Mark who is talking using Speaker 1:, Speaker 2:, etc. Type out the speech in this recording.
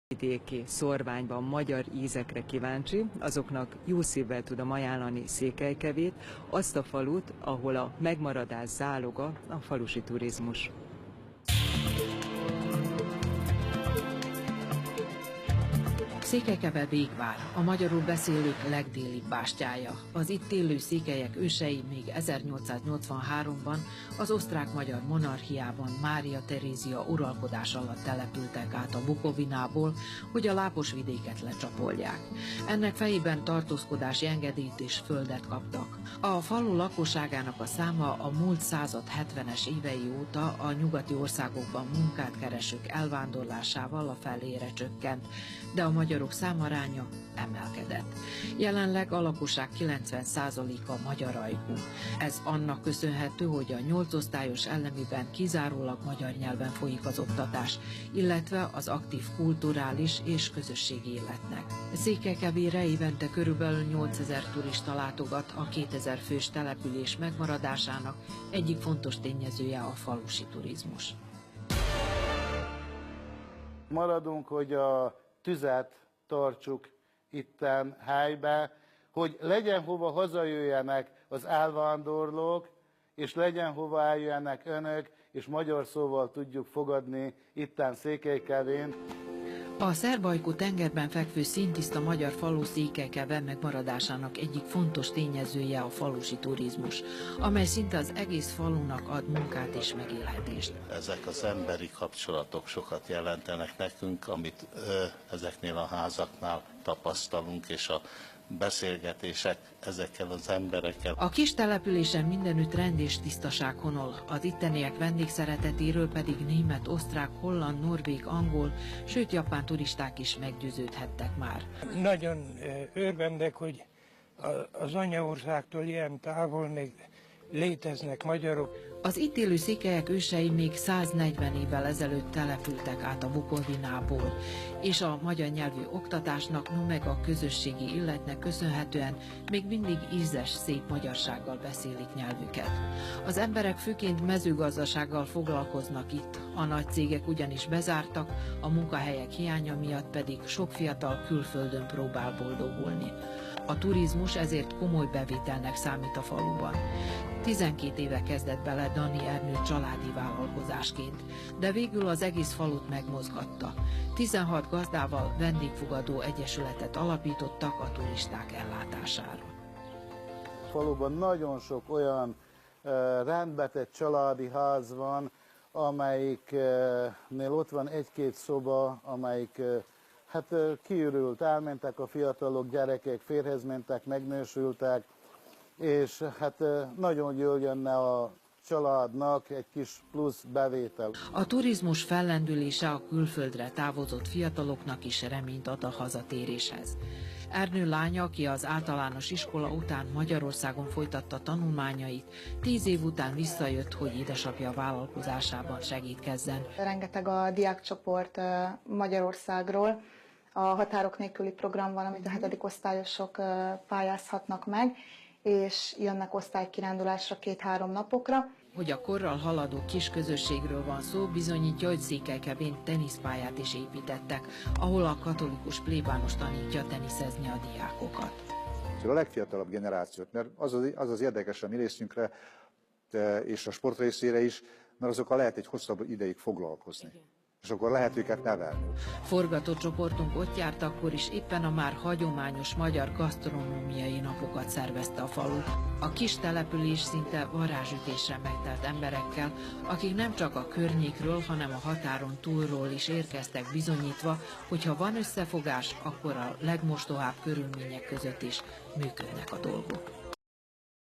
Speaker 1: Vidéki szórványban magyar ízekre kíváncsi, azoknak jó szívvel tudom ajánlani Székelykevét, azt a falut, ahol a megmaradás záloga a falusi turizmus.
Speaker 2: Székelykeve Végvár, a magyarul beszélők legdélibb bástyája. Az itt élő székelyek ősei még 1883-ban az osztrák-magyar monarchiában Mária Terézia uralkodás alatt települtek át a Bukovinából, hogy a lápos vidéket lecsapolják. Ennek fejében tartózkodási engedélyt és földet kaptak. A falu lakosságának a száma a múlt század 70-es évei óta a nyugati országokban munkát keresők elvándorlásával a felére csökkent, de a magyarok számaránya emelkedett. Jelenleg a lakosság 90%-a magyar ajkú. Ez annak köszönhető, hogy a 8 osztályos elemiben kizárólag magyar nyelven folyik az oktatás, illetve az aktív kulturális és közösségi életnek. Székelykevére évente körülbelül 8000 turista látogat, a 2000 fős település megmaradásának egyik fontos tényezője a falusi turizmus.
Speaker 3: Maradunk, hogy a tüzet tartsuk itten helybe, hogy legyen hova hazajöjjenek az elvándorlók, és legyen hova eljöjjenek önök, és magyar szóval tudjuk fogadni itten Székelykevén.
Speaker 2: A Szerb-ajkú tengerben fekvő színtiszta magyar falu Székelykeve megmaradásának egyik fontos tényezője a falusi turizmus, amely szinte az egész falunak ad munkát és megélhetést.
Speaker 4: Ezek az emberi kapcsolatok sokat jelentenek nekünk, amit ezeknél a házaknál tapasztalunk, és a beszélgetések ezekkel az emberekkel.
Speaker 2: A kis településen mindenütt rend és tisztaság honol, az itteniek vendégszeretetéről pedig német, osztrák, holland, norvég, angol, sőt japán turisták is meggyőződhettek már.
Speaker 5: Nagyon örvendek, hogy az anyaországtól ilyen távol még léteznek magyarok.
Speaker 2: Az itt élő székelyek ősei még 140 évvel ezelőtt települtek át a Bukovinából, és a magyar nyelvű oktatásnak, no meg a közösségi illetnek köszönhetően még mindig ízes, szép magyarsággal beszélik nyelvüket. Az emberek főként mezőgazdasággal foglalkoznak itt, a nagy cégek ugyanis bezártak, a munkahelyek hiánya miatt pedig sok fiatal külföldön próbál boldogulni. A turizmus ezért komoly bevételnek számít a faluban. 12 éve kezdett bele Dani Ernő családi vállalkozásként, de végül az egész falut megmozgatta. 16 gazdával vendégfogadó egyesületet alapítottak a turisták ellátására.
Speaker 3: A faluban nagyon sok olyan rendbetett családi ház van, amelyiknél ott van egy-két szoba, amelyik kiürült, elmentek a fiatalok, gyerekek, férjhez mentek, megnősültek, és nagyon jól jönne a családnak egy kis plusz bevétel.
Speaker 2: A turizmus fellendülése a külföldre távozott fiataloknak is reményt ad a hazatéréshez. Ernő lánya, aki az általános iskola után Magyarországon folytatta tanulmányait, 10 év után visszajött, hogy édesapja vállalkozásában segítkezzen.
Speaker 6: Rengeteg a diákcsoport Magyarországról, a határok nélküli program van, amit a 7. osztályosok pályázhatnak meg, és jönnek osztálykirándulásra 2-3 napokra.
Speaker 2: Hogy a korral haladó kis közösségről van szó, bizonyítja, hogy Székelykevén teniszpályát is építettek, ahol a katolikus plébános tanítja teniszezni a diákokat.
Speaker 7: A legfiatalabb generációt, mert az az érdekes a mi részünkre, és a sport részére is, mert azokkal lehet egy hosszabb ideig foglalkozni. És akkor lehet őket nevelni.
Speaker 2: Forgatott csoportunk ott járt akkor is, éppen a már hagyományos magyar gasztronómiai napokat szervezte a falu. A kis település szinte varázsütésre megtelt emberekkel, akik nem csak a környékről, hanem a határon túlról is érkeztek, bizonyítva, hogy ha van összefogás, akkor a legmostohább körülmények között is működnek a dolgok.